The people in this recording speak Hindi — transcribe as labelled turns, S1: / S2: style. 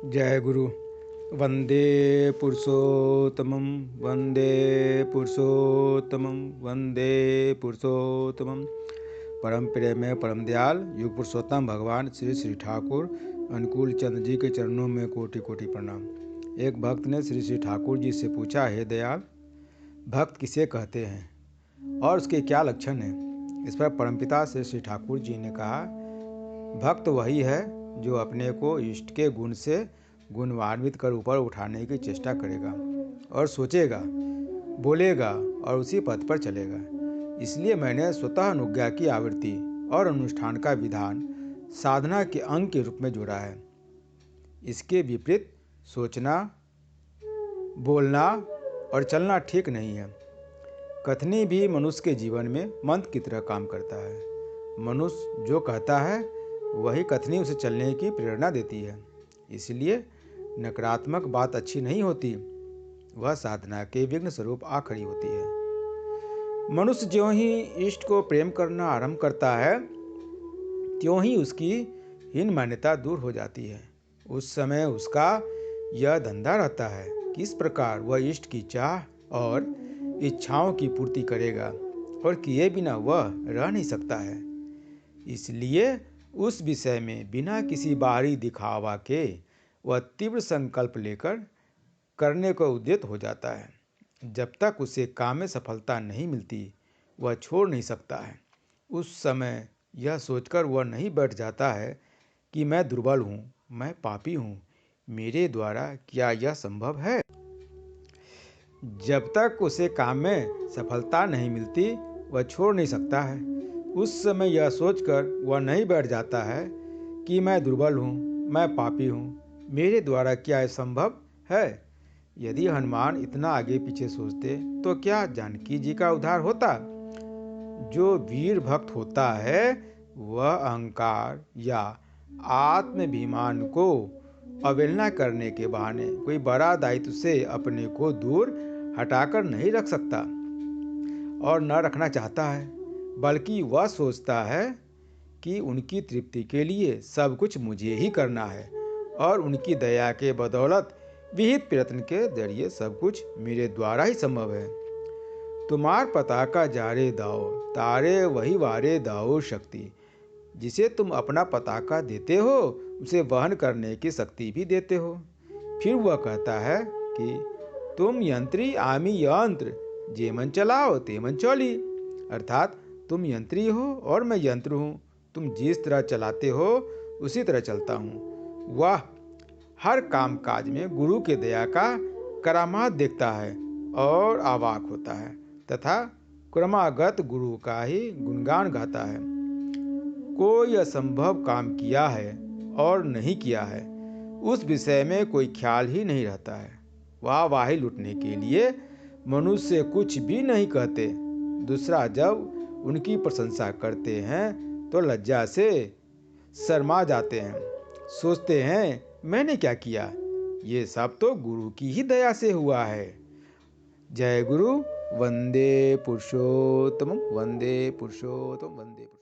S1: जय गुरु। वंदे पुरुषोत्तमं वंदे पुरुषोत्तमं वंदे पुरुषोत्तमं। परम प्रेमय परम दयाल युग पुरुषोत्तम भगवान श्री श्री ठाकुर अनुकूल चंद्र जी के चरणों में कोटि कोटि प्रणाम। एक भक्त ने श्री श्री ठाकुर जी से पूछा, हे दयाल, भक्त किसे कहते हैं और उसके क्या लक्षण हैं? इस पर परमपिता श्री श्री ठाकुर जी ने कहा, भक्त वही है जो अपने को इष्ट के गुण से गुणवान्वित कर ऊपर उठाने की चेष्टा करेगा और सोचेगा, बोलेगा और उसी पथ पर चलेगा। इसलिए मैंने स्वतः अनुज्ञा की आवृत्ति और अनुष्ठान का विधान साधना के अंग के रूप में जोड़ा है। इसके विपरीत सोचना, बोलना और चलना ठीक नहीं है। कथनी भी मनुष्य के जीवन में मंत्र की तरह काम करता है। मनुष्य जो कहता है वही कथनी उसे चलने की प्रेरणा देती है। इसलिए नकारात्मक बात अच्छी नहीं होती, वह साधना के विघ्न स्वरूप आ खड़ी होती है। मनुष्य ज्यों ही इष्ट को प्रेम करना आरंभ करता है, त्यों ही उसकी हीन मान्यता दूर हो जाती है। उस समय उसका यह धंधा रहता है किस प्रकार वह इष्ट की चाह और इच्छाओं की पूर्ति करेगा, और किए बिना वह रह नहीं सकता है। इसलिए उस विषय में बिना किसी बाहरी दिखावा के वह तीव्र संकल्प लेकर करने को उद्यत हो जाता है। जब तक उसे काम में सफलता नहीं मिलती, वह छोड़ नहीं सकता है। उस समय यह सोचकर वह नहीं बैठ जाता है कि मैं दुर्बल हूँ, मैं पापी हूँ, मेरे द्वारा क्या यह संभव है। जब तक उसे काम में सफलता नहीं मिलती, वह छोड़ नहीं सकता है। उस समय यह सोचकर वह नहीं बैठ जाता है कि मैं दुर्बल हूँ, मैं पापी हूँ, मेरे द्वारा क्या यह संभव है। यदि हनुमान इतना आगे पीछे सोचते तो क्या जानकी जी का उद्धार होता। जो वीर भक्त होता है वह अहंकार या आत्माभिमान को अवहेलना करने के बहाने कोई बड़ा दायित्व से अपने को दूर हटाकर नहीं रख सकता और न रखना चाहता है, बल्कि वह सोचता है कि उनकी तृप्ति के लिए सब कुछ मुझे ही करना है और उनकी दया के बदौलत विहित प्रयत्न के जरिए सब कुछ मेरे द्वारा ही संभव है। तुम्हार पताका जारे दाओ, तारे वही वारे दाओ शक्ति। जिसे तुम अपना पताका देते हो, उसे वहन करने की शक्ति भी देते हो। फिर वह कहता है कि तुम यंत्री आमी यंत्र, जे मन चलाओ ते मन चली। अर्थात तुम यंत्री हो और मैं यंत्र हूँ, तुम जिस तरह चलाते हो उसी तरह चलता हूँ। वह हर काम काज में गुरु के दया का करामात देखता है और अवाक होता है तथा क्रमागत गुरु का ही गुणगान गाता है। कोई असंभव काम किया है और नहीं किया है, उस विषय में कोई ख्याल ही नहीं रहता है। वाही लुटने के लिए मनुष्य कुछ भी नहीं कहते। दूसरा जब उनकी प्रशंसा करते हैं तो लज्जा से शर्मा जाते हैं, सोचते हैं मैंने क्या किया, ये सब तो गुरु की ही दया से हुआ है। जय गुरु। वंदे पुरुषोत्तम वंदे पुरुषोत्तम वंदे पुरुषोत्तम।